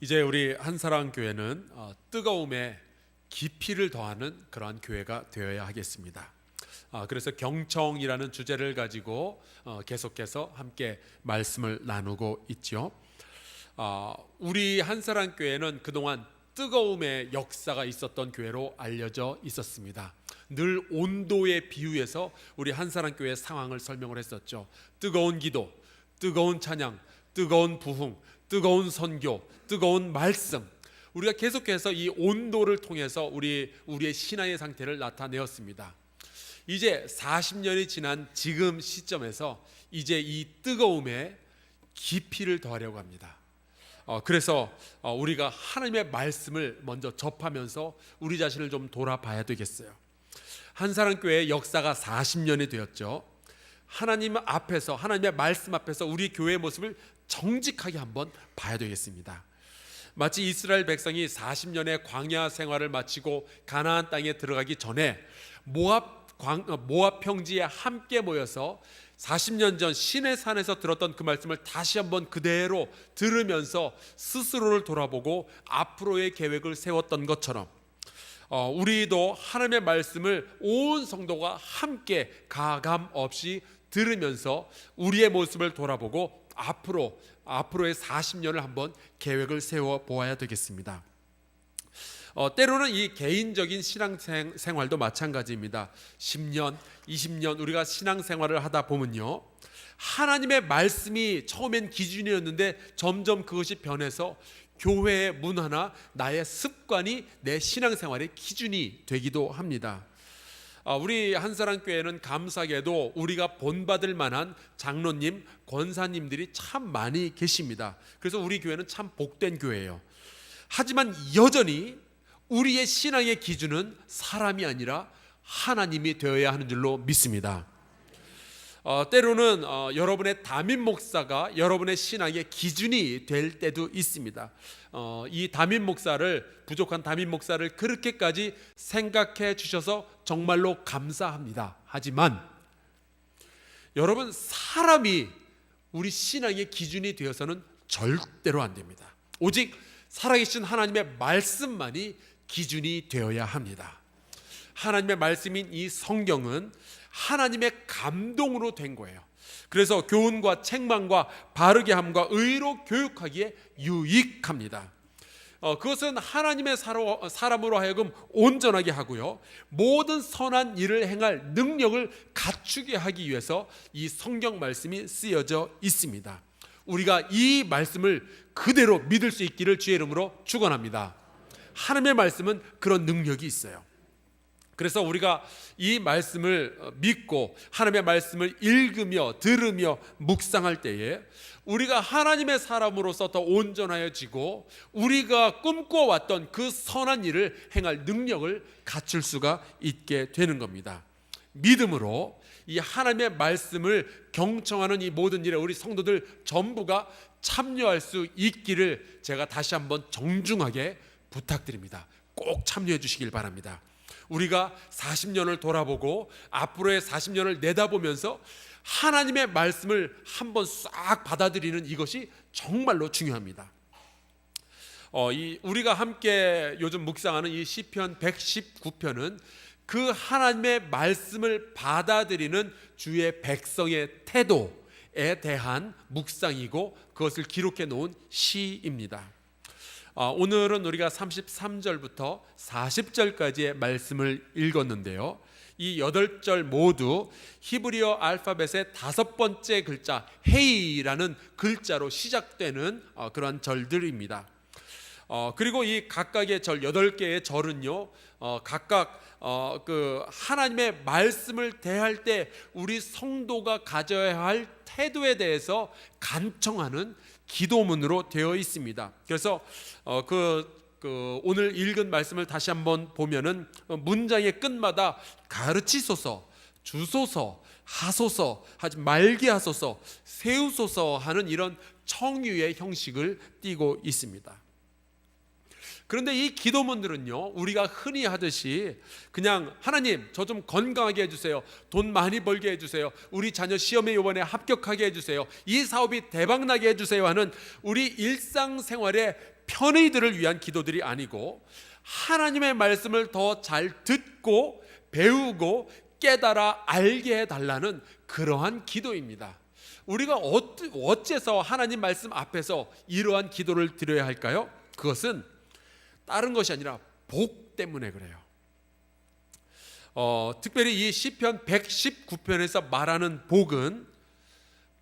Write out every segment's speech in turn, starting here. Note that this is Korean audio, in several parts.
이제 우리 한사랑교회는 뜨거움에 깊이를 더하는 그러한 교회가 되어야 하겠습니다. 그래서 경청이라는 주제를 가지고 계속해서 함께 말씀을 나누고 있죠. 우리 한사랑교회는 그동안 뜨거움의 역사가 있었던 교회로 알려져 있었습니다. 늘 온도에 비유해서 우리 한사랑교회의 상황을 설명을 했었죠. 뜨거운 기도, 뜨거운 찬양, 뜨거운 부흥, 뜨거운 선교, 뜨거운 말씀, 우리가 계속해서 이 온도를 통해서 우리의 신앙의 상태를 나타내었습니다. 이제 40년이 지난 지금 시점에서 이제 이 뜨거움에 깊이를 더하려고 합니다. 그래서 우리가 하나님의 말씀을 먼저 접하면서 우리 자신을 좀 돌아봐야 되겠어요. 한사랑교회의 역사가 40년이 되었죠. 하나님 앞에서, 하나님의 말씀 앞에서 우리 교회의 모습을 정직하게 한번 봐야 되겠습니다. 마치 이스라엘 백성이 40년의 광야 생활을 마치고 가나안 땅에 들어가기 전에 모압 평지에 함께 모여서 40년 전 시내산에서 들었던 그 말씀을 다시 한번 그대로 들으면서 스스로를 돌아보고 앞으로의 계획을 세웠던 것처럼 우리도 하나님의 말씀을 온 성도가 함께 가감 없이 들으면서 우리의 모습을 돌아보고 앞으로의 40년을 한번 계획을 세워 보아야 되겠습니다. 때로는 이 개인적인 신앙생활도 마찬가지입니다. 10년, 20년 우리가 신앙생활을 하다 보면요, 하나님의 말씀이 처음엔 기준이었는데 점점 그것이 변해서 교회의 문화나 나의 습관이 내 신앙생활의 기준이 되기도 합니다. 우리 한사랑교회는 감사하게도 우리가 본받을 만한 장로님, 권사님들이 참 많이 계십니다. 그래서 우리 교회는 참 복된 교회예요. 하지만 여전히 우리의 신앙의 기준은 사람이 아니라 하나님이 되어야 하는 줄로 믿습니다. 때로는 여러분의 담임 목사가 여러분의 신앙의 기준이 될 때도 있습니다. 이 부족한 담임 목사를 그렇게까지 생각해 주셔서 정말로 감사합니다. 하지만 여러분, 사람이 우리 신앙의 기준이 되어서는 절대로 안 됩니다. 오직 살아계신 하나님의 말씀만이 기준이 되어야 합니다. 하나님의 말씀인 이 성경은 하나님의 감동으로 된 거예요. 그래서 교훈과 책망과 바르게 함과 의로 교육하기에 유익합니다. 그것은 하나님의 사람으로 하여금 온전하게 하고요, 모든 선한 일을 행할 능력을 갖추게 하기 위해서 이 성경 말씀이 쓰여져 있습니다. 우리가 이 말씀을 그대로 믿을 수 있기를 주의 이름으로 축원합니다. 하나님의 말씀은 그런 능력이 있어요. 그래서 우리가 이 말씀을 믿고 하나님의 말씀을 읽으며 들으며 묵상할 때에 우리가 하나님의 사람으로서 더 온전하여지고 우리가 꿈꿔왔던 그 선한 일을 행할 능력을 갖출 수가 있게 되는 겁니다. 믿음으로 이 하나님의 말씀을 경청하는 이 모든 일에 우리 성도들 전부가 참여할 수 있기를 제가 다시 한번 정중하게 부탁드립니다. 꼭 참여해 주시길 바랍니다. 우리가 40년을 돌아보고 앞으로의 40년을 내다보면서 하나님의 말씀을 한번 싹 받아들이는 이것이 정말로 중요합니다. 우리가 함께 요즘 묵상하는 이 시편 119편은 그 하나님의 말씀을 받아들이는 주의 백성의 태도에 대한 묵상이고 그것을 기록해 놓은 시입니다. 오늘은 우리가 33절부터 40절까지의 말씀을 읽었는데요, 이 8절 모두 히브리어 알파벳의 5번째 글자 헤이라는 글자로 시작되는 그런 절들입니다. 그리고 이 각각의 절 8개의 절은요, 각각 그 하나님의 말씀을 대할 때 우리 성도가 가져야 할 태도에 대해서 간청하는 기도문으로 되어 있습니다. 그래서 오늘 읽은 말씀을 다시 한번 보면은 문장의 끝마다 가르치소서, 주소서, 하소서, 하지 말게 하소서, 세우소서 하는 이런 청유의 형식을 띠고 있습니다. 그런데 이 기도문들은요, 우리가 흔히 하듯이 그냥 하나님 저 좀 건강하게 해주세요, 돈 많이 벌게 해주세요, 우리 자녀 시험에 이번에 합격하게 해주세요, 이 사업이 대박나게 해주세요 하는 우리 일상생활의 편의들을 위한 기도들이 아니고 하나님의 말씀을 더 잘 듣고 배우고 깨달아 알게 해달라는 그러한 기도입니다. 우리가 어째서 하나님 말씀 앞에서 이러한 기도를 드려야 할까요? 그것은 다른 것이 아니라 복 때문에 그래요. 특별히 이 시편 119편에서 말하는 복은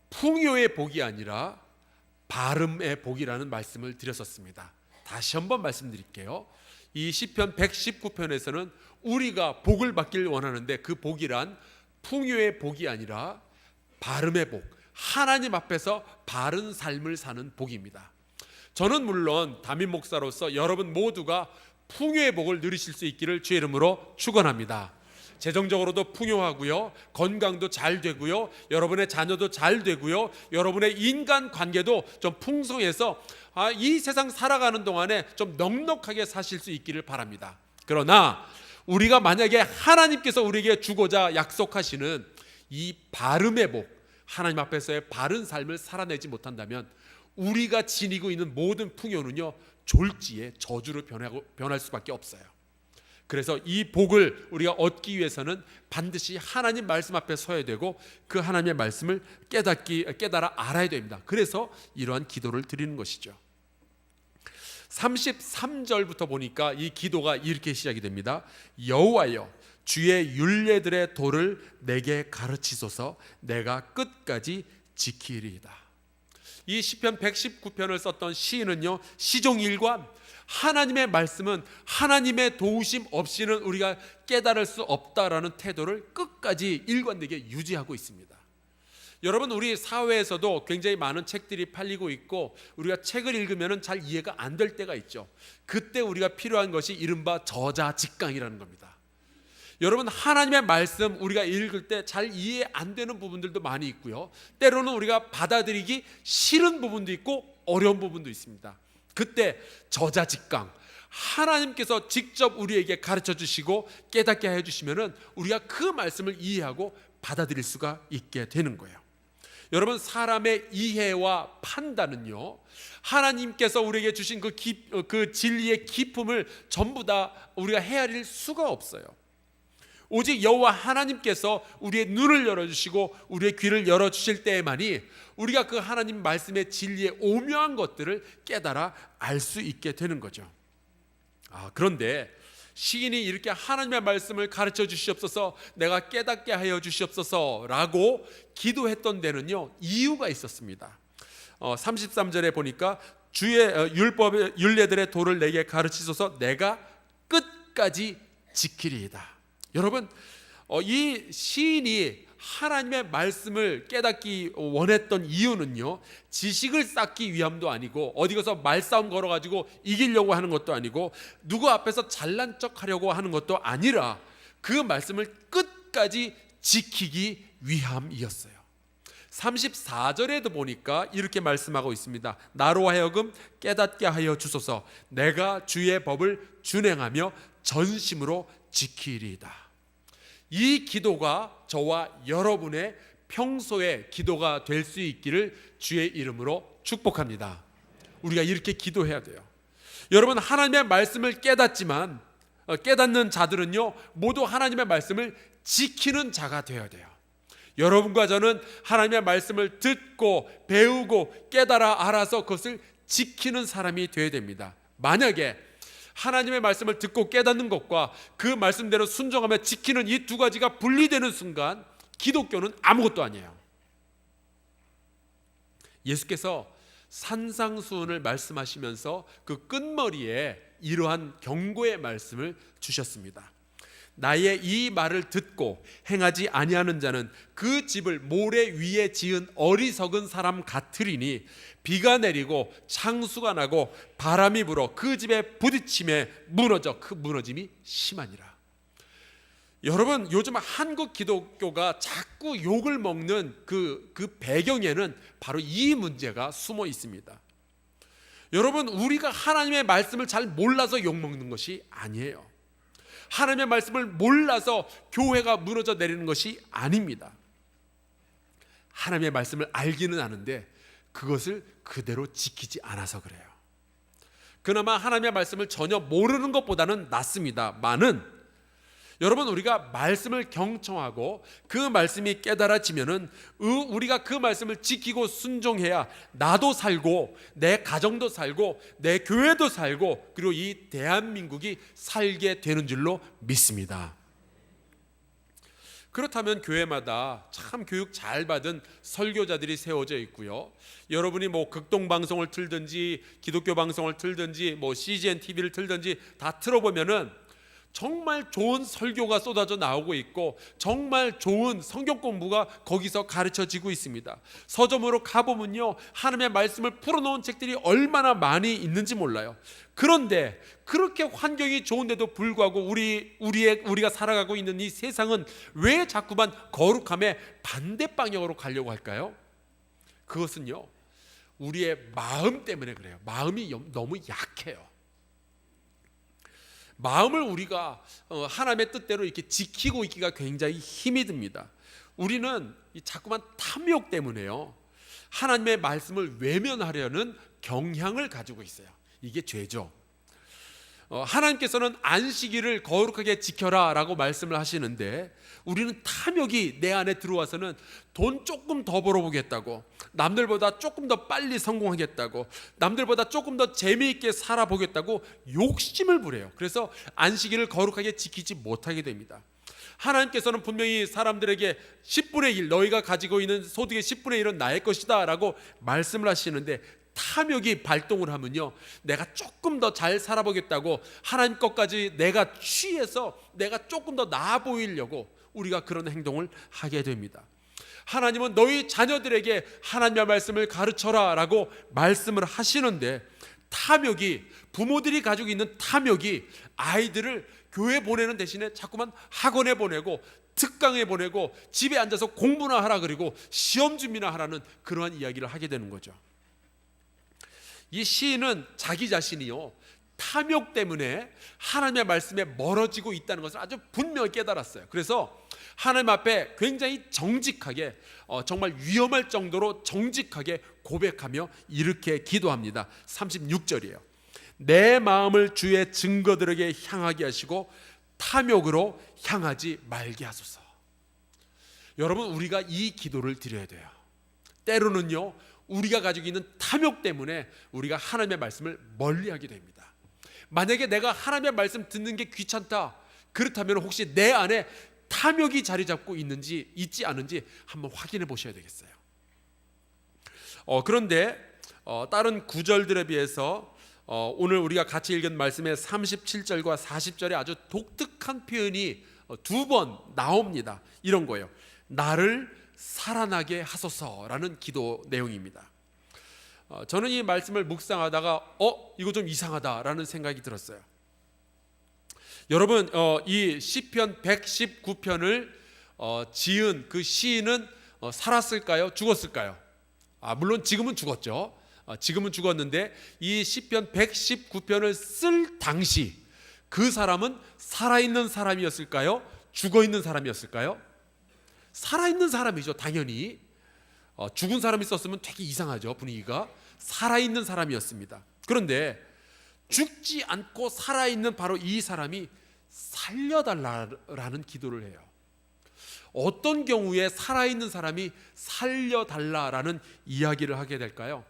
풍요의 복이 아니라 발음의 복이라는 말씀을 드렸었습니다. 다시 한번 말씀드릴게요. 이 시편 119편에서는 우리가 복을 받길 원하는데 그 복이란 풍요의 복이 아니라 발음의 복, 하나님 앞에서 바른 삶을 사는 복입니다. 저는 물론 담임 목사로서 여러분 모두가 풍요의 복을 누리실 수 있기를 주의 이름으로 축원합니다. 재정적으로도 풍요하고요, 건강도 잘 되고요, 여러분의 자녀도 잘 되고요, 여러분의 인간 관계도 좀 풍성해서 이 세상 살아가는 동안에 좀 넉넉하게 사실 수 있기를 바랍니다. 그러나 우리가 만약에 하나님께서 우리에게 주고자 약속하시는 이 발음의 복, 하나님 앞에서의 바른 삶을 살아내지 못한다면 우리가 지니고 있는 모든 풍요는요, 졸지에 저주로 변할 수밖에 없어요. 그래서 이 복을 우리가 얻기 위해서는 반드시 하나님 말씀 앞에 서야 되고 그 하나님의 말씀을 깨달아 알아야 됩니다. 그래서 이러한 기도를 드리는 것이죠. 33절부터 보니까 이 기도가 이렇게 시작이 됩니다. 여호와여, 주의 율례들의 도를 내게 가르치소서. 내가 끝까지 지키리이다. 이 시편 119편을 썼던 시인은요, 시종일관 하나님의 말씀은 하나님의 도우심 없이는 우리가 깨달을 수 없다라는 태도를 끝까지 일관되게 유지하고 있습니다. 여러분, 우리 사회에서도 굉장히 많은 책들이 팔리고 있고 우리가 책을 읽으면 잘 이해가 안 될 때가 있죠. 그때 우리가 필요한 것이 이른바 저자직강이라는 겁니다. 여러분, 하나님의 말씀 우리가 읽을 때 잘 이해 안 되는 부분들도 많이 있고요, 때로는 우리가 받아들이기 싫은 부분도 있고 어려운 부분도 있습니다. 그때 저자직강, 하나님께서 직접 우리에게 가르쳐 주시고 깨닫게 해주시면 우리가 그 말씀을 이해하고 받아들일 수가 있게 되는 거예요. 여러분, 사람의 이해와 판단은요, 하나님께서 우리에게 주신 그 진리의 깊음을 전부 다 우리가 헤아릴 수가 없어요. 오직 여호와 하나님께서 우리의 눈을 열어주시고 우리의 귀를 열어주실 때에만이 우리가 그 하나님 말씀의 진리의 오묘한 것들을 깨달아 알 수 있게 되는 거죠. 그런데 시인이 이렇게 하나님의 말씀을 가르쳐 주시옵소서, 내가 깨닫게 하여 주시옵소서 라고 기도했던 데는요, 이유가 있었습니다. 33절에 보니까 주의 율법의 율례들의 도를 내게 가르치소서. 내가 끝까지 지키리이다. 여러분, 이 시인이 하나님의 말씀을 깨닫기 원했던 이유는요, 지식을 쌓기 위함도 아니고 어디 가서 말싸움 걸어가지고 이기려고 하는 것도 아니고 누구 앞에서 잘난 척하려고 하는 것도 아니라 그 말씀을 끝까지 지키기 위함이었어요. 34절에도 보니까 이렇게 말씀하고 있습니다. 나로 하여금 깨닫게 하여 주소서. 내가 주의 법을 준행하며 전심으로 지키리이다. 이 기도가 저와 여러분의 평소의 기도가 될 수 있기를 주의 이름으로 축복합니다. 우리가 이렇게 기도해야 돼요. 여러분, 하나님의 말씀을 깨닫지만 깨닫는 자들은요, 모두 하나님의 말씀을 지키는 자가 되어야 돼요. 여러분과 저는 하나님의 말씀을 듣고 배우고 깨달아 알아서 그것을 지키는 사람이 되어야 됩니다. 만약에 하나님의 말씀을 듣고 깨닫는 것과 그 말씀대로 순종하며 지키는 이 두 가지가 분리되는 순간 기독교는 아무것도 아니에요. 예수께서 산상수훈을 말씀하시면서 그 끝머리에 이러한 경고의 말씀을 주셨습니다. 나의 이 말을 듣고 행하지 아니하는 자는 그 집을 모래 위에 지은 어리석은 사람 같으리니 비가 내리고 창수가 나고 바람이 불어 그 집에 부딪힘에 무너져 그 무너짐이 심하니라. 여러분, 요즘 한국 기독교가 자꾸 욕을 먹는 그 배경에는 바로 이 문제가 숨어 있습니다. 여러분, 우리가 하나님의 말씀을 잘 몰라서 욕 먹는 것이 아니에요. 하나님의 말씀을 몰라서 교회가 무너져 내리는 것이 아닙니다. 하나님의 말씀을 알기는 아는데 그것을 그대로 지키지 않아서 그래요. 그나마 하나님의 말씀을 전혀 모르는 것보다는 낫습니다만은, 여러분, 우리가 말씀을 경청하고 그 말씀이 깨달아지면은 우리가 그 말씀을 지키고 순종해야 나도 살고 내 가정도 살고 내 교회도 살고 그리고 이 대한민국이 살게 되는 줄로 믿습니다. 그렇다면 교회마다 참 교육 잘 받은 설교자들이 세워져 있고요. 여러분이 뭐 극동 방송을 틀든지 기독교 방송을 틀든지 뭐 CGN TV를 틀든지 다 틀어보면은 정말 좋은 설교가 쏟아져 나오고 있고 정말 좋은 성경 공부가 거기서 가르쳐지고 있습니다. 서점으로 가보면요, 하나님의 말씀을 풀어놓은 책들이 얼마나 많이 있는지 몰라요. 그런데 그렇게 환경이 좋은데도 불구하고 우리가 살아가고 있는 이 세상은 왜 자꾸만 거룩함의 반대 방향으로 가려고 할까요? 그것은요, 우리의 마음 때문에 그래요. 마음이 너무 약해요. 마음을 우리가 하나님의 뜻대로 이렇게 지키고 있기가 굉장히 힘이 듭니다. 우리는 자꾸만 탐욕 때문에요, 하나님의 말씀을 외면하려는 경향을 가지고 있어요. 이게 죄죠. 하나님께서는 안식일을 거룩하게 지켜라 라고 말씀을 하시는데, 우리는 탐욕이 내 안에 들어와서는 돈 조금 더 벌어보겠다고, 남들보다 조금 더 빨리 성공하겠다고, 남들보다 조금 더 재미있게 살아보겠다고 욕심을 부려요. 그래서 안식일을 거룩하게 지키지 못하게 됩니다. 하나님께서는 분명히 사람들에게 10분의 1, 너희가 가지고 있는 소득의 10분의 1은 나의 것이다 라고 말씀을 하시는데, 탐욕이 발동을 하면요, 내가 조금 더 잘 살아보겠다고 하나님 것까지 내가 취해서 내가 조금 더 나아 보이려고 우리가 그런 행동을 하게 됩니다. 하나님은 너희 자녀들에게 하나님의 말씀을 가르쳐라 라고 말씀을 하시는데, 탐욕이, 부모들이 가지고 있는 탐욕이 아이들을 교회 보내는 대신에 자꾸만 학원에 보내고 특강에 보내고 집에 앉아서 공부나 하라, 그리고 시험 준비나 하라는 그러한 이야기를 하게 되는 거죠. 이 시인은 자기 자신이요, 탐욕 때문에 하나님의 말씀에 멀어지고 있다는 것을 아주 분명히 깨달았어요. 그래서 하나님 앞에 굉장히 정직하게, 정말 위험할 정도로 정직하게 고백하며 이렇게 기도합니다. 36절이에요. 내 마음을 주의 증거들에게 향하게 하시고 탐욕으로 향하지 말게 하소서. 여러분, 우리가 이 기도를 드려야 돼요. 때로는요, 우리가 가지고 있는 탐욕 때문에 우리가 하나님의 말씀을 멀리하게 됩니다. 만약에 내가 하나님의 말씀 듣는 게 귀찮다, 그렇다면 혹시 내 안에 탐욕이 자리 잡고 있지 않은지 한번 확인해 보셔야 되겠어요. 그런데 다른 구절들에 비해서 오늘 우리가 같이 읽은 말씀의 37절과 40절에 아주 독특한 표현이 두 번 나옵니다. 이런 거예요. 나를 살아나게 하소서라는 기도 내용입니다. 저는 이 말씀을 묵상하다가 이거 좀 이상하다라는 생각이 들었어요. 여러분, 이 시편 119편을 지은 그 시인은 살았을까요? 죽었을까요? 물론 지금은 죽었죠. 지금은 죽었는데 이 시편 119편을 쓸 당시 그 사람은 살아있는 사람이었을까요? 죽어있는 사람이었을까요? 살아있는 사람이죠, 당연히. 죽은 사람이 썼으면 되게 이상하죠, 분위기가. 살아있는 사람이었습니다. 그런데 죽지 않고 살아있는 바로 이 사람이 살려달라라는 기도를 해요. 어떤 경우에 살아있는 사람이 살려달라라는 이야기를 하게 될까요?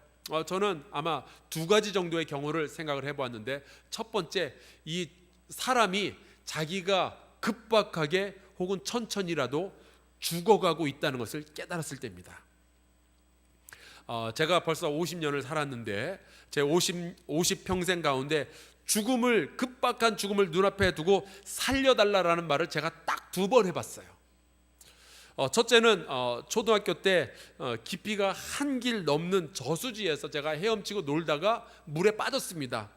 저는 아마 두 가지 정도의 경우를 생각을 해보았는데, 첫 번째, 이 사람이 자기가 급박하게 혹은 천천히라도 죽어가고 있다는 것을 깨달았을 때입니다. 제가 벌써 50년을 살았는데 제 50평생 가운데 급박한 죽음을 눈앞에 두고 살려달라라는 말을 제가 딱 두 번 해봤어요. 첫째는 초등학교 때 깊이가 1길 넘는 저수지에서 제가 헤엄치고 놀다가 물에 빠졌습니다.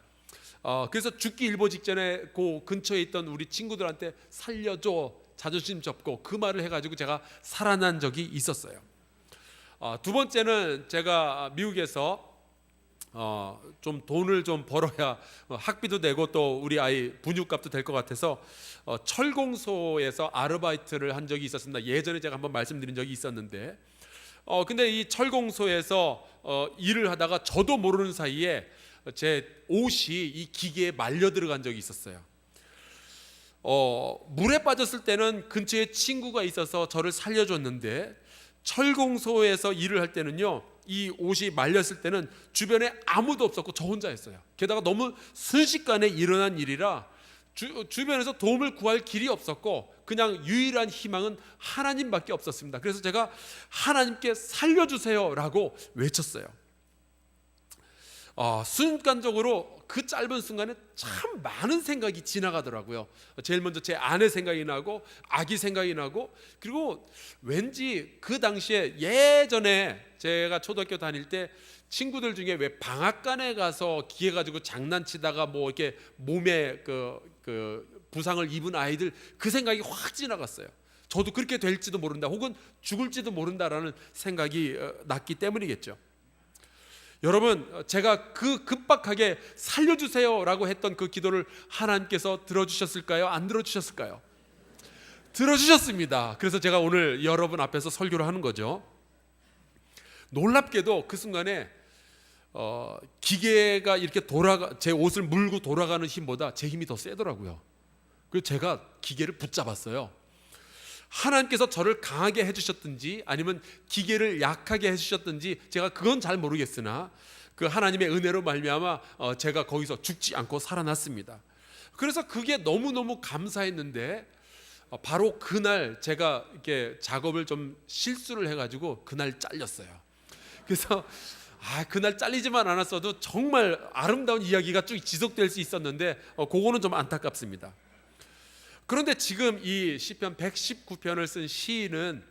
그래서 죽기 일보 직전에 그 근처에 있던 우리 친구들한테 살려줘, 자존심 접고 그 말을 해가지고 제가 살아난 적이 있었어요. 두 번째는 제가 미국에서 좀 돈을 좀 벌어야 학비도 되고 또 우리 아이 분유값도 될 것 같아서 철공소에서 아르바이트를 한 적이 있었습니다. 예전에 제가 한번 말씀드린 적이 있었는데 근데 이 철공소에서 일을 하다가 저도 모르는 사이에 제 옷이 이 기계에 말려 들어간 적이 있었어요. 물에 빠졌을 때는 근처에 친구가 있어서 저를 살려줬는데, 철공소에서 일을 할 때는요, 이 옷이 말렸을 때는 주변에 아무도 없었고 저 혼자였어요. 게다가 너무 순식간에 일어난 일이라 주변에서 도움을 구할 길이 없었고 그냥 유일한 희망은 하나님밖에 없었습니다. 그래서 제가 하나님께 살려주세요라고 외쳤어요. 순간적으로 그 짧은 순간에 참 많은 생각이 지나가더라고요. 제일 먼저 제 아내 생각이 나고 아기 생각이 나고, 그리고 왠지 그 당시에 예전에 제가 초등학교 다닐 때 친구들 중에 왜 방앗간에 가서 기계 가지고 장난치다가 뭐 이렇게 몸에 그 부상을 입은 아이들, 그 생각이 확 지나갔어요. 저도 그렇게 될지도 모른다, 혹은 죽을지도 모른다라는 생각이 났기 때문이겠죠. 여러분, 제가 그 급박하게 살려주세요라고 했던 그 기도를 하나님께서 들어주셨을까요? 안 들어주셨을까요? 들어주셨습니다. 그래서 제가 오늘 여러분 앞에서 설교를 하는 거죠. 놀랍게도 그 순간에 기계가 이렇게 제 옷을 물고 돌아가는 힘보다 제 힘이 더 세더라고요. 그래서 제가 기계를 붙잡았어요. 하나님께서 저를 강하게 해주셨든지 아니면 기계를 약하게 해주셨든지 제가 그건 잘 모르겠으나 그 하나님의 은혜로 말미암아 제가 거기서 죽지 않고 살아났습니다. 그래서 그게 너무너무 감사했는데, 바로 그날 제가 이렇게 작업을 좀 실수를 해가지고 그날 잘렸어요. 그래서 그날 잘리지만 않았어도 정말 아름다운 이야기가 쭉 지속될 수 있었는데 그거는 좀 안타깝습니다. 그런데 지금 이 시편 119편을 쓴 시인은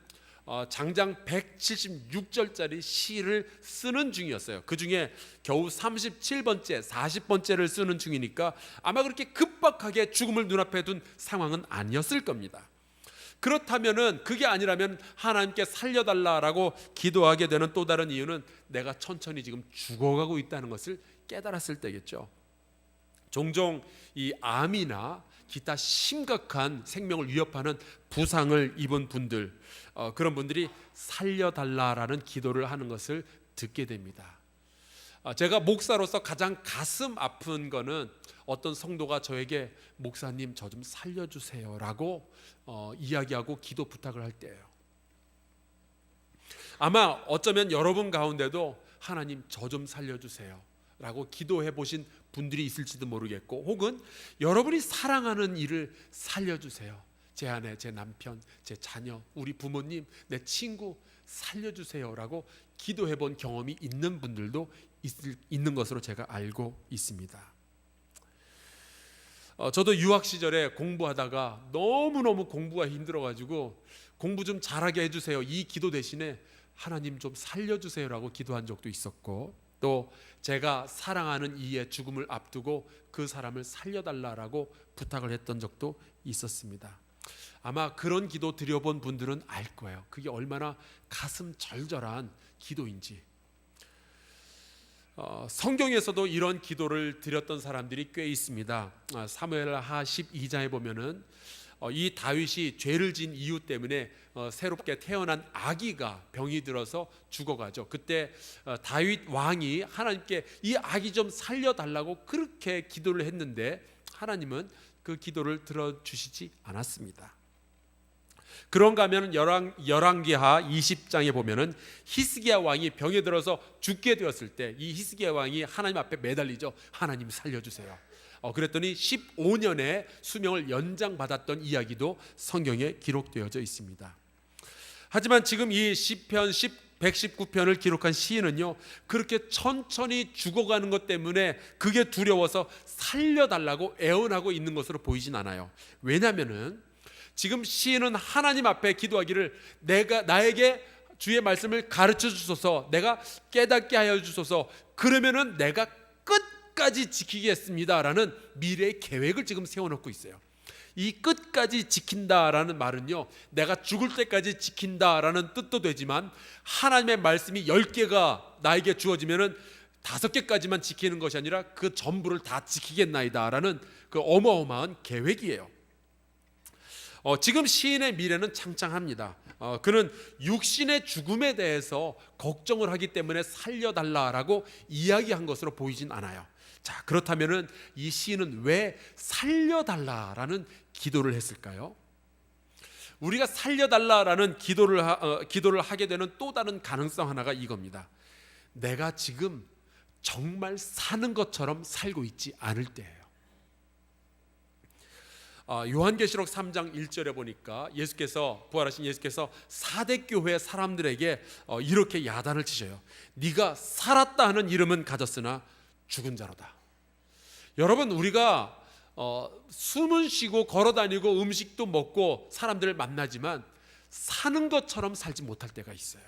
장장 176절짜리 시를 쓰는 중이었어요. 그 중에 겨우 37번째, 40번째를 쓰는 중이니까 아마 그렇게 급박하게 죽음을 눈앞에 둔 상황은 아니었을 겁니다. 그렇다면은, 그게 아니라면 하나님께 살려달라라고 기도하게 되는 또 다른 이유는 내가 천천히 지금 죽어가고 있다는 것을 깨달았을 때겠죠. 종종 이 암이나 기타 심각한 생명을 위협하는 부상을 입은 분들, 그런 분들이 살려달라라는 기도를 하는 것을 듣게 됩니다. 제가 목사로서 가장 가슴 아픈 거는 어떤 성도가 저에게 목사님 저 좀 살려주세요라고 이야기하고 기도 부탁을 할 때예요. 아마 어쩌면 여러분 가운데도 하나님 저 좀 살려주세요 라고 기도해 보신 분들이 있을지도 모르겠고, 혹은 여러분이 사랑하는 일을 살려주세요, 제 아내, 제 남편, 제 자녀, 우리 부모님, 내 친구 살려주세요 라고 기도해 본 경험이 있는 분들도 있는 것으로 제가 알고 있습니다. 저도 유학 시절에 공부하다가 너무너무 공부가 힘들어가지고 공부 좀 잘하게 해주세요, 이 기도 대신에 하나님 좀 살려주세요라고 기도한 적도 있었고, 또 제가 사랑하는 이의 죽음을 앞두고 그 사람을 살려달라고 부탁을 했던 적도 있었습니다. 아마 그런 기도 드려본 분들은 알 거예요. 그게 얼마나 가슴 절절한 기도인지. 성경에서도 이런 기도를 드렸던 사람들이 꽤 있습니다. 사무엘하 12장에 보면은 이 다윗이 죄를 지은 이유 때문에 새롭게 태어난 아기가 병이 들어서 죽어가죠. 그때 다윗 왕이 하나님께 이 아기 좀 살려달라고 그렇게 기도를 했는데 하나님은 그 기도를 들어주시지 않았습니다. 그런가 하면 열왕기하 20장에 보면은 히스기야 왕이 병에 들어서 죽게 되었을 때 이 히스기야 왕이 하나님 앞에 매달리죠. 하나님 살려주세요. 그랬더니 15년의 수명을 연장받았던 이야기도 성경에 기록되어져 있습니다. 하지만 지금 이 시편 119편을 기록한 시인은요, 그렇게 천천히 죽어가는 것 때문에 그게 두려워서 살려달라고 애원하고 있는 것으로 보이진 않아요. 왜냐하면은 지금 시인은 하나님 앞에 기도하기를, 나에게 주의 말씀을 가르쳐 주소서, 내가 깨닫게 하여 주소서, 그러면은 내가 끝까지 지키겠습니다라는 미래의 계획을 지금 세워놓고 있어요. 이 끝까지 지킨다라는 말은요, 내가 죽을 때까지 지킨다라는 뜻도 되지만 하나님의 말씀이 10개가 나에게 주어지면은 5개까지만 지키는 것이 아니라 그 전부를 다 지키겠나이다라는 그 어마어마한 계획이에요. 지금 시인의 미래는 창창합니다. 그는 육신의 죽음에 대해서 걱정을 하기 때문에 살려달라라고 이야기한 것으로 보이진 않아요. 자, 그렇다면은 이 시인은 왜 살려달라라는 기도를 했을까요? 우리가 살려달라라는 기도를 하게 되는 또 다른 가능성 하나가 이겁니다. 내가 지금 정말 사는 것처럼 살고 있지 않을 때예요. 요한계시록 3장 1절에 보니까 부활하신 예수께서 사대교회 사람들에게 이렇게 야단을 치셔요. 네가 살았다 하는 이름은 가졌으나 죽은 자로다. 여러분, 우리가 숨은 쉬고 걸어다니고 음식도 먹고 사람들을 만나지만 사는 것처럼 살지 못할 때가 있어요.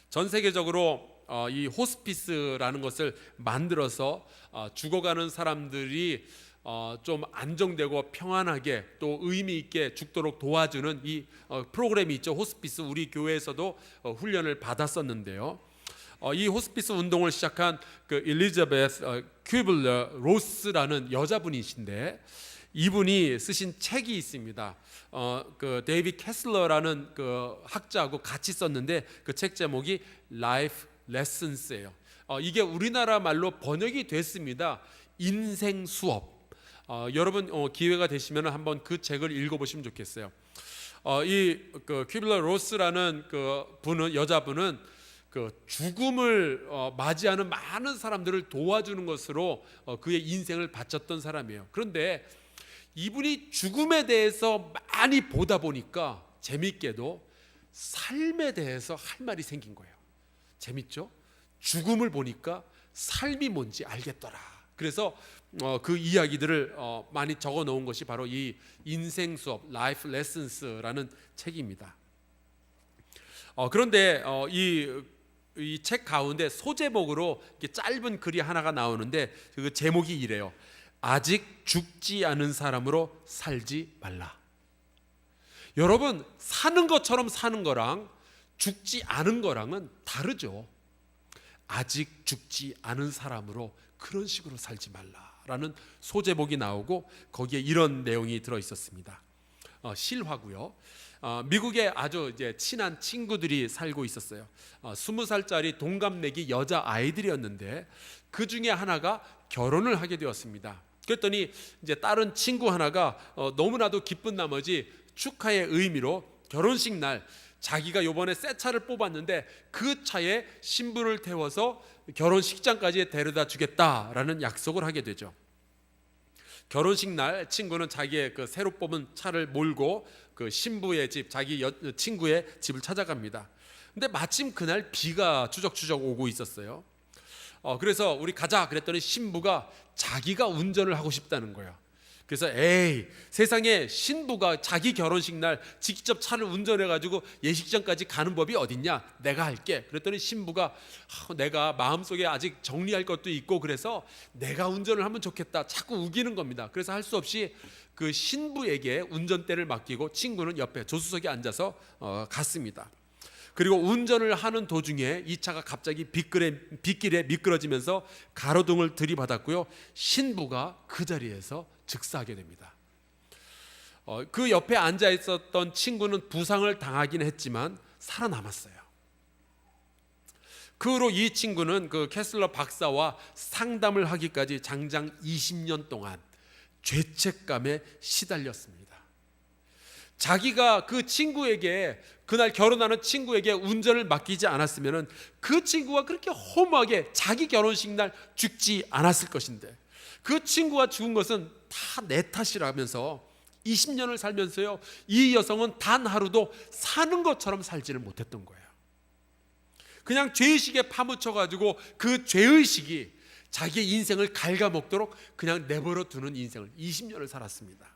전 세계적으로 이 호스피스라는 것을 만들어서 죽어가는 사람들이 좀 안정되고 평안하게 또 의미 있게 죽도록 도와주는 이 프로그램이 있죠. 호스피스, 우리 교회에서도 훈련을 받았었는데요. 이 호스피스 운동을 시작한 그 엘리자베스 큐블러 로스라는 여자분이신데, 이분이 쓰신 책이 있습니다. 그 데이비 캐슬러라는 그 학자하고 같이 썼는데 그 책 제목이 Life Lessons예요. 이게 우리나라 말로 번역이 됐습니다. 인생 수업. 여러분 기회가 되시면 한번 그 책을 읽어보시면 좋겠어요. 이 그 큐블러 로스라는 그 여자분은 그 죽음을 맞이하는 많은 사람들을 도와주는 것으로 그의 인생을 바쳤던 사람이에요. 그런데 이분이 죽음에 대해서 많이 보다 보니까 재밌게도 삶에 대해서 할 말이 생긴 거예요. 재밌죠? 죽음을 보니까 삶이 뭔지 알겠더라. 그래서 그 이야기들을 많이 적어 놓은 것이 바로 이 인생 수업 Life Lessons라는 책입니다. 그런데 이 책 가운데 소제목으로 이렇게 짧은 글이 하나가 나오는데 그 제목이 이래요. 아직 죽지 않은 사람으로 살지 말라. 여러분, 사는 것처럼 사는 거랑 죽지 않은 거랑은 다르죠. 아직 죽지 않은 사람으로 그런 식으로 살지 말라라는 소제목이 나오고 거기에 이런 내용이 들어 있었습니다. 실화고요. 미국에 아주 이제 친한 친구들이 살고 있었어요. 20살짜리 동갑내기 여자 아이들이었는데 그 중에 하나가 결혼을 하게 되었습니다. 그랬더니 이제 다른 친구 하나가 너무나도 기쁜 나머지 축하의 의미로 결혼식 날 자기가 요번에 새 차를 뽑았는데 그 차에 신부를 태워서 결혼식장까지 데려다 주겠다라는 약속을 하게 되죠. 결혼식 날 친구는 자기의 그 새로 뽑은 차를 몰고 그 신부의 집, 자기 친구의 집을 찾아갑니다. 근데 마침 그날 비가 추적추적 오고 있었어요. 그래서 우리 가자 그랬더니 신부가 자기가 운전을 하고 싶다는 거예요. 그래서 에이, 세상에 신부가 자기 결혼식 날 직접 차를 운전해가지고 예식장까지 가는 법이 어딨냐, 내가 할게. 그랬더니 신부가 내가 마음속에 아직 정리할 것도 있고 그래서 내가 운전을 하면 좋겠다 자꾸 우기는 겁니다. 그래서 할 수 없이 그 신부에게 운전대를 맡기고 친구는 옆에 조수석에 앉아서 갔습니다. 그리고 운전을 하는 도중에 이 차가 갑자기 빗길에 미끄러지면서 가로등을 들이받았고요, 신부가 그 자리에서 즉사하게 됩니다. 그 옆에 앉아 있었던 친구는 부상을 당하긴 했지만 살아남았어요. 그 후로 이 친구는 그 캐슬러 박사와 상담을 하기까지 장장 20년 동안 죄책감에 시달렸습니다. 자기가 그 친구에게, 그날 결혼하는 친구에게 운전을 맡기지 않았으면 그 친구가 그렇게 허무하게 자기 결혼식 날 죽지 않았을 것인데, 그 친구가 죽은 것은 다 내 탓이라면서 20년을 살면서요, 이 여성은 단 하루도 사는 것처럼 살지를 못했던 거예요. 그냥 죄의식에 파묻혀가지고 그 죄의식이 자기의 인생을 갉아먹도록 그냥 내버려 두는 인생을 20년을 살았습니다.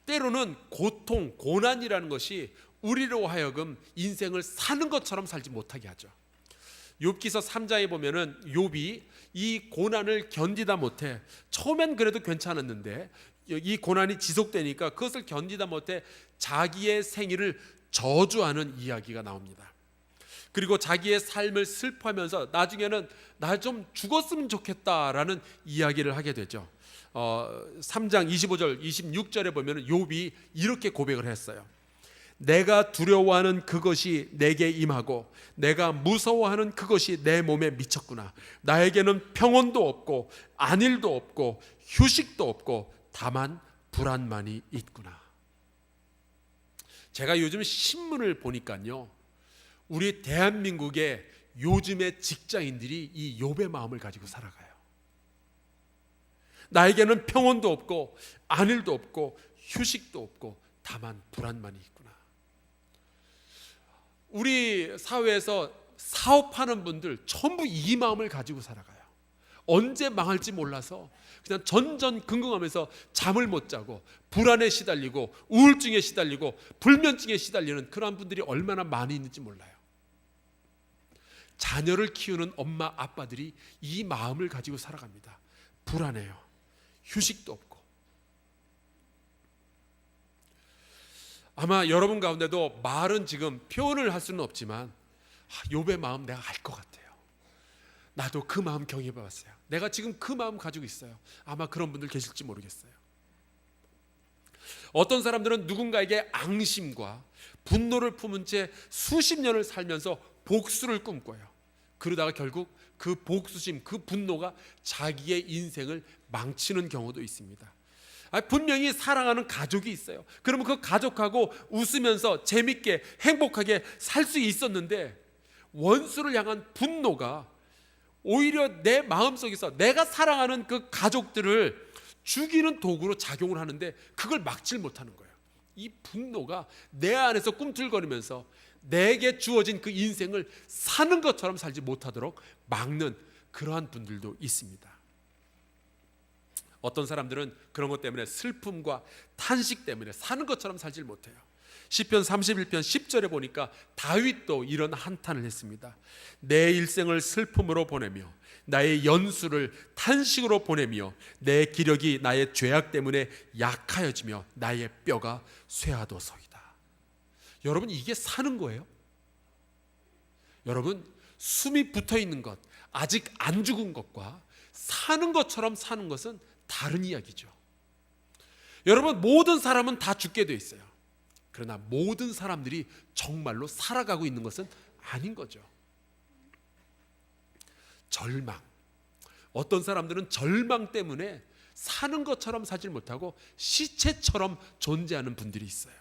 때로는 고통, 고난이라는 것이 우리로 하여금 인생을 사는 것처럼 살지 못하게 하죠. 욥기서 3장에 보면은 욥이 이 고난을 견디다 못해, 처음엔 그래도 괜찮았는데 이 고난이 지속되니까 그것을 견디다 못해 자기의 생일을 저주하는 이야기가 나옵니다. 그리고 자기의 삶을 슬퍼하면서 나중에는 나 좀 죽었으면 좋겠다라는 이야기를 하게 되죠. 3장 25절 26절에 보면 욥이 이렇게 고백을 했어요. 내가 두려워하는 그것이 내게 임하고 내가 무서워하는 그것이 내 몸에 미쳤구나. 나에게는 평온도 없고 안일도 없고 휴식도 없고 다만 불안만이 있구나. 제가 요즘 신문을 보니까요, 우리 대한민국의 요즘의 직장인들이 이 욥의 마음을 가지고 살아가요. 나에게는 평온도 없고 안일도 없고 휴식도 없고 다만 불안만이 있구나. 우리 사회에서 사업하는 분들 전부 이 마음을 가지고 살아가요. 언제 망할지 몰라서 그냥 전전긍긍하면서 잠을 못 자고 불안에 시달리고 우울증에 시달리고 불면증에 시달리는 그런 분들이 얼마나 많이 있는지 몰라요. 자녀를 키우는 엄마 아빠들이 이 마음을 가지고 살아갑니다. 불안해요. 휴식도 없고. 아마 여러분 가운데도 말은 지금 표현을 할 수는 없지만 욥의 마음 내가 알 것 같아요. 나도 그 마음 경험해 봤어요. 내가 지금 그 마음 가지고 있어요. 아마 그런 분들 계실지 모르겠어요. 어떤 사람들은 누군가에게 앙심과 분노를 품은 채 수십 년을 살면서 복수를 꿈꿔요. 그러다가 결국 그 복수심, 그 분노가 자기의 인생을 망치는 경우도 있습니다. 분명히 사랑하는 가족이 있어요. 그러면 그 가족하고 웃으면서 재밌게 행복하게 살 수 있었는데 원수를 향한 분노가 오히려 내 마음속에서 내가 사랑하는 그 가족들을 죽이는 도구로 작용을 하는데 그걸 막질 못하는 거예요. 이 분노가 내 안에서 꿈틀거리면서 내게 주어진 그 인생을 사는 것처럼 살지 못하도록 막는 그러한 분들도 있습니다. 어떤 사람들은 그런 것 때문에 슬픔과 탄식 때문에 사는 것처럼 살질 못해요. 시편 31편 10절에 보니까 다윗도 이런 한탄을 했습니다. 내 일생을 슬픔으로 보내며 나의 연수를 탄식으로 보내며 내 기력이 나의 죄악 때문에 약하여지며 나의 뼈가 쇠하도소이다. 여러분, 이게 사는 거예요? 여러분, 숨이 붙어있는 것, 아직 안 죽은 것과 사는 것처럼 사는 것은 다른 이야기죠. 여러분, 모든 사람은 다 죽게 돼 있어요. 그러나 모든 사람들이 정말로 살아가고 있는 것은 아닌 거죠. 절망. 어떤 사람들은 절망 때문에 사는 것처럼 살지 못하고 시체처럼 존재하는 분들이 있어요.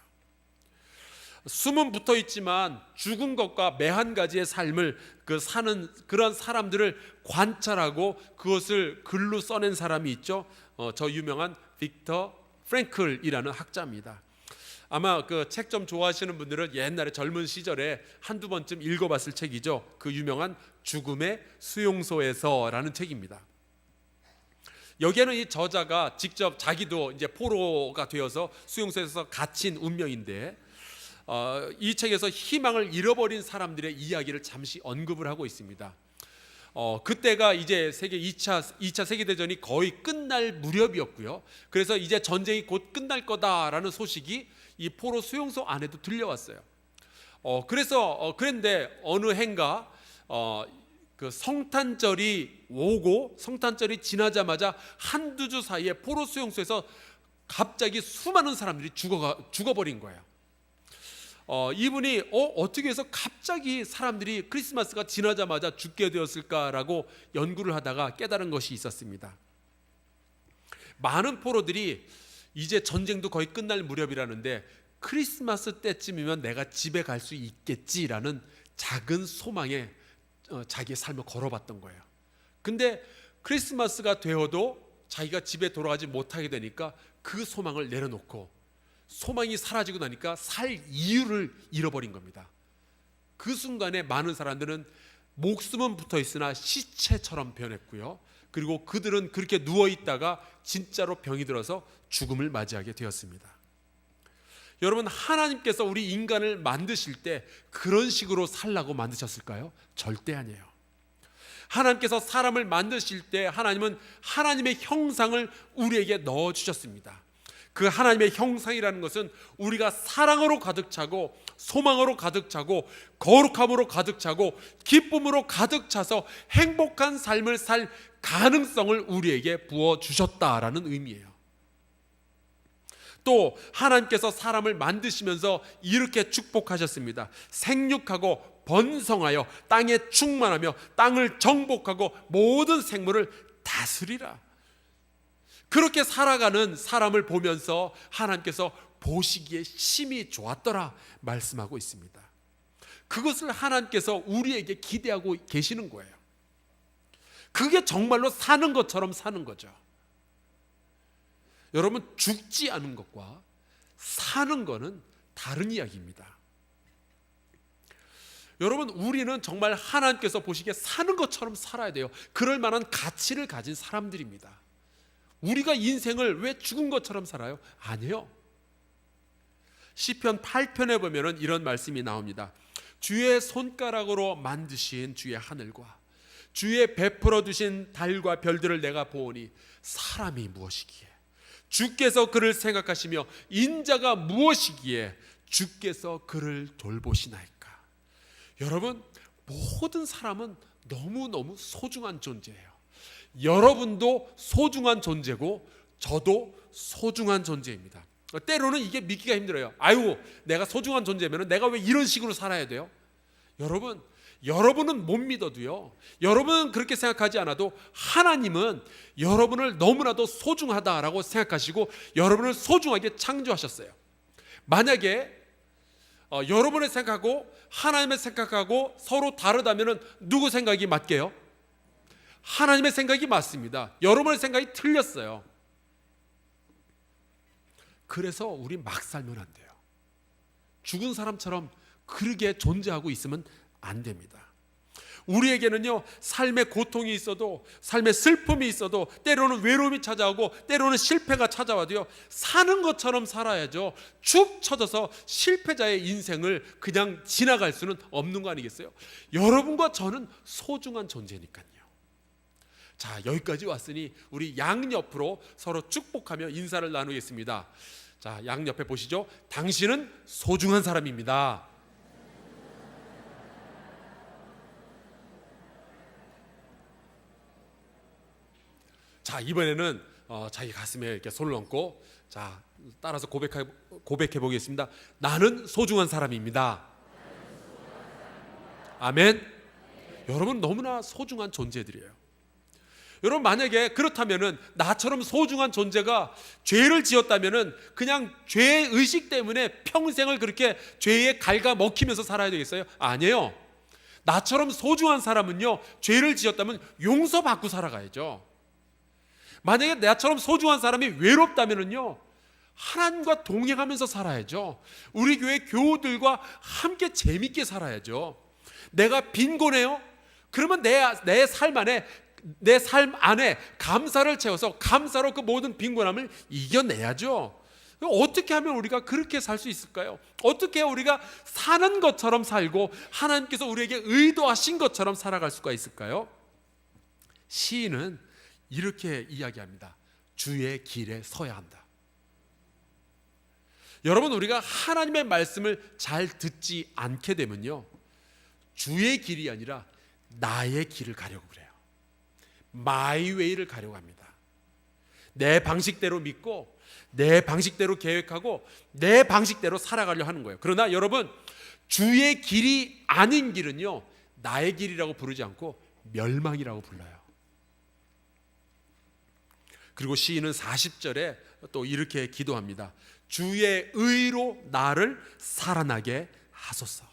숨은 붙어 있지만 죽은 것과 매한 가지의 삶을 사는 그런 사람들을 관찰하고 그것을 글로 써낸 사람이 있죠. 저 유명한 빅터 프랭클이라는 학자입니다. 아마 그 책 좀 좋아하시는 분들은 옛날에 젊은 시절에 한두 번쯤 읽어봤을 책이죠. 그 유명한 죽음의 수용소에서라는 책입니다. 여기에는 이 저자가 직접 자기도 이제 포로가 되어서 수용소에서 갇힌 운명인데 이 책에서 희망을 잃어버린 사람들의 이야기를 잠시 언급을 하고 있습니다. 그때가 이제 2차 세계대전이 거의 끝날 무렵이었고요. 그래서 이제 전쟁이 곧 끝날 거다라는 소식이 이 포로 수용소 안에도 들려왔어요. 그런데 어느 해인가 그 성탄절이 오고 성탄절이 지나자마자 한두 주 사이에 포로 수용소에서 갑자기 수많은 사람들이 죽어버린 거예요. 이분이 어떻게 해서 갑자기 사람들이 크리스마스가 지나자마자 죽게 되었을까라고 연구를 하다가 깨달은 것이 있었습니다. 많은 포로들이 이제 전쟁도 거의 끝날 무렵이라는데 크리스마스 때쯤이면 내가 집에 갈 수 있겠지라는 작은 소망에 자기의 삶을 걸어봤던 거예요. 근데 크리스마스가 되어도 자기가 집에 돌아가지 못하게 되니까 그 소망을 내려놓고 소망이 사라지고 나니까 살 이유를 잃어버린 겁니다. 그 순간에 많은 사람들은 목숨은 붙어 있으나 시체처럼 변했고요. 그리고 그들은 그렇게 누워있다가 진짜로 병이 들어서 죽음을 맞이하게 되었습니다. 여러분, 하나님께서 우리 인간을 만드실 때 그런 식으로 살라고 만드셨을까요? 절대 아니에요. 하나님께서 사람을 만드실 때 하나님은 하나님의 형상을 우리에게 넣어주셨습니다. 그 하나님의 형상이라는 것은 우리가 사랑으로 가득 차고 소망으로 가득 차고 거룩함으로 가득 차고 기쁨으로 가득 차서 행복한 삶을 살 가능성을 우리에게 부어주셨다라는 의미예요. 또 하나님께서 사람을 만드시면서 이렇게 축복하셨습니다. 생육하고 번성하여 땅에 충만하며 땅을 정복하고 모든 생물을 다스리라. 그렇게 살아가는 사람을 보면서 하나님께서 보시기에 심히 좋았더라 말씀하고 있습니다. 그것을 하나님께서 우리에게 기대하고 계시는 거예요. 그게 정말로 사는 것처럼 사는 거죠. 여러분, 죽지 않은 것과 사는 것은 다른 이야기입니다. 여러분, 우리는 정말 하나님께서 보시기에 사는 것처럼 살아야 돼요. 그럴 만한 가치를 가진 사람들입니다. 우리가 인생을 왜 죽은 것처럼 살아요? 아니에요. 시편 8편에 보면 이런 말씀이 나옵니다. 주의 손가락으로 만드신 주의 하늘과 주의 베풀어 두신 달과 별들을 내가 보오니 사람이 무엇이기에 주께서 그를 생각하시며 인자가 무엇이기에 주께서 그를 돌보시나이까. 여러분, 모든 사람은 너무너무 소중한 존재예요. 여러분도 소중한 존재고 저도 소중한 존재입니다. 때로는 이게 믿기가 힘들어요. 아유, 내가 소중한 존재면 내가 왜 이런 식으로 살아야 돼요? 여러분은 못 믿어도요, 여러분은 그렇게 생각하지 않아도 하나님은 여러분을 너무나도 소중하다라고 생각하시고 여러분을 소중하게 창조하셨어요. 만약에 여러분의 생각하고 하나님의 생각하고 서로 다르다면 누구 생각이 맞게요? 하나님의 생각이 맞습니다. 여러분의 생각이 틀렸어요. 그래서 우리 막 살면 안 돼요. 죽은 사람처럼 그렇게 존재하고 있으면 안 됩니다. 우리에게는요, 삶의 고통이 있어도, 삶의 슬픔이 있어도, 때로는 외로움이 찾아오고 때로는 실패가 찾아와도요, 사는 것처럼 살아야죠. 축 처져서 실패자의 인생을 그냥 지나갈 수는 없는 거 아니겠어요? 여러분과 저는 소중한 존재니까요. 자, 여기까지 왔으니 우리 양옆으로 서로 축복하며 인사를 나누겠습니다. 자, 양옆에 보시죠. 당신은 소중한 사람입니다. 자, 이번에는 자기 가슴에 이렇게 손을 얹고, 자, 따라서 고백해 보겠습니다. 나는 소중한 사람입니다. 아멘. 여러분, 너무나 소중한 존재들이에요. 여러분, 만약에 그렇다면은 나처럼 소중한 존재가 죄를 지었다면은 그냥 죄 의식 때문에 평생을 그렇게 죄에 갉아 먹히면서 살아야 되겠어요? 아니에요. 나처럼 소중한 사람은요, 죄를 지었다면 용서받고 살아가야죠. 만약에 나처럼 소중한 사람이 외롭다면요, 하나님과 동행하면서 살아야죠. 우리 교회 교우들과 함께 재밌게 살아야죠. 내가 빈곤해요? 그러면 내 삶 안에 감사를 채워서 감사로 그 모든 빈곤함을 이겨내야죠. 어떻게 하면 우리가 그렇게 살 수 있을까요? 어떻게 우리가 사는 것처럼 살고 하나님께서 우리에게 의도하신 것처럼 살아갈 수가 있을까요? 시인은 이렇게 이야기합니다. 주의 길에 서야 한다. 여러분, 우리가 하나님의 말씀을 잘 듣지 않게 되면요, 주의 길이 아니라 나의 길을 가려고 그래요. 마이 웨이를 가려고 합니다. 내 방식대로 믿고 내 방식대로 계획하고 내 방식대로 살아가려 하는 거예요. 그러나 여러분, 주의 길이 아닌 길은요, 나의 길이라고 부르지 않고 멸망이라고 불러요. 그리고 시인은 40절에 또 이렇게 기도합니다. 주의 의로 나를 살아나게 하소서.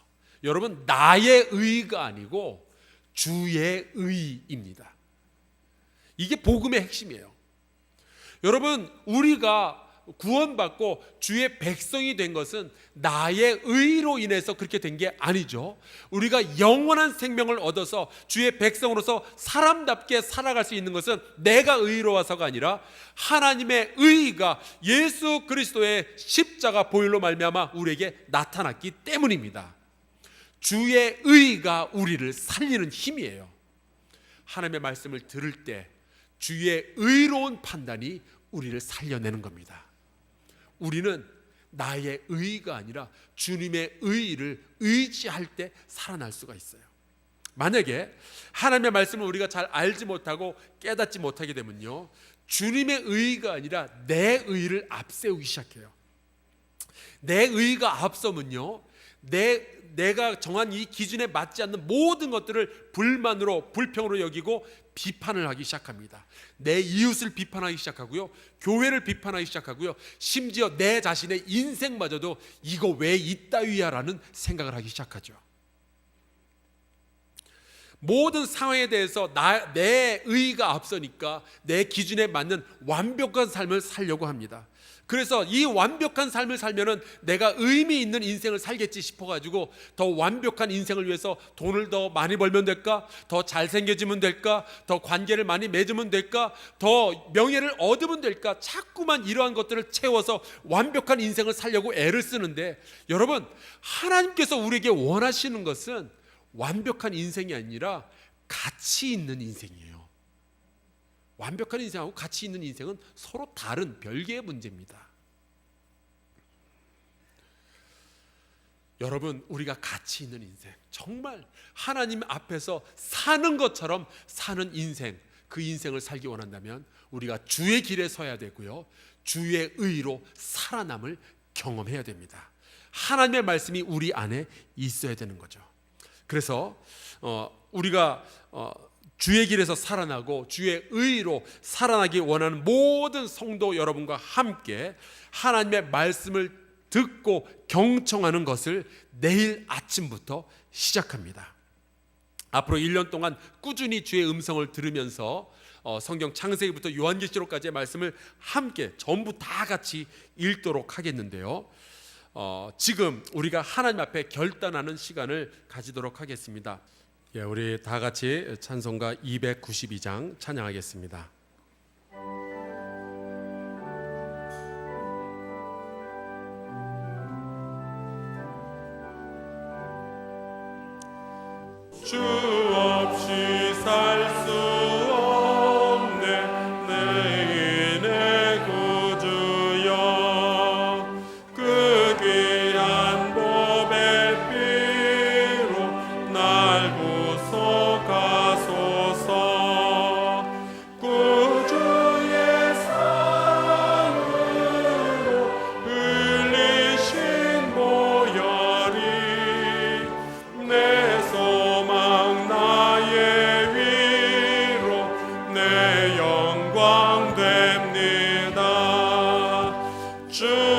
여러분, 나의 의가 아니고 주의 의입니다. 이게 복음의 핵심이에요. 여러분, 우리가 구원받고 주의 백성이 된 것은 나의 의로 인해서 그렇게 된 게 아니죠. 우리가 영원한 생명을 얻어서 주의 백성으로서 사람답게 살아갈 수 있는 것은 내가 의로워서가 아니라 하나님의 의가 예수 그리스도의 십자가 보혈로 말미암아 우리에게 나타났기 때문입니다. 주의 의가 우리를 살리는 힘이에요. 하나님의 말씀을 들을 때 주의 의로운 판단이 우리를 살려내는 겁니다. 우리는 나의 의가 아니라 주님의 의를 의지할 때 살아날 수가 있어요. 만약에 하나님의 말씀을 우리가 잘 알지 못하고 깨닫지 못하게 되면요, 주님의 의가 아니라 내 의를 앞세우기 시작해요. 내 의가 앞서면요, 내가 정한 이 기준에 맞지 않는 모든 것들을 불만으로, 불평으로 여기고 비판을 하기 시작합니다. 내 이웃을 비판하기 시작하고요, 교회를 비판하기 시작하고요, 심지어 내 자신의 인생마저도 이거 왜 이따위야 라는 생각을 하기 시작하죠. 모든 상황에 대해서 내 의가 앞서니까 내 기준에 맞는 완벽한 삶을 살려고 합니다. 그래서 이 완벽한 삶을 살면은 내가 의미 있는 인생을 살겠지 싶어가지고 더 완벽한 인생을 위해서 돈을 더 많이 벌면 될까? 더 잘생겨지면 될까? 더 관계를 많이 맺으면 될까? 더 명예를 얻으면 될까? 자꾸만 이러한 것들을 채워서 완벽한 인생을 살려고 애를 쓰는데, 여러분, 하나님께서 우리에게 원하시는 것은 완벽한 인생이 아니라 가치 있는 인생이에요. 완벽한 인생하고 가치 있는 인생은 서로 다른 별개의 문제입니다. 여러분, 우리가 가치 있는 인생, 정말 하나님 앞에서 사는 것처럼 사는 인생, 그 인생을 살기 원한다면 우리가 주의 길에 서야 되고요, 주의 의로 살아남을 경험해야 됩니다. 하나님의 말씀이 우리 안에 있어야 되는 거죠. 그래서 우리가 주의 길에서 살아나고 주의 의로 살아나기 원하는 모든 성도 여러분과 함께 하나님의 말씀을 듣고 경청하는 것을 내일 아침부터 시작합니다. 앞으로 1년 동안 꾸준히 주의 음성을 들으면서 성경 창세기부터 요한계시록까지의 말씀을 함께 전부 다 같이 읽도록 하겠는데요, 지금 우리가 하나님 앞에 결단하는 시간을 가지도록 하겠습니다. 예, 우리 다 같이 찬송가 292장 찬양하겠습니다. 주 없이 살 수 없네 내 인의 구주여, 그 귀한 보배 피로 날 구속하소서. 구주의 사랑으로 흘리신 보혈이 내 소망 나의 위로 내 영광 됩니다. 주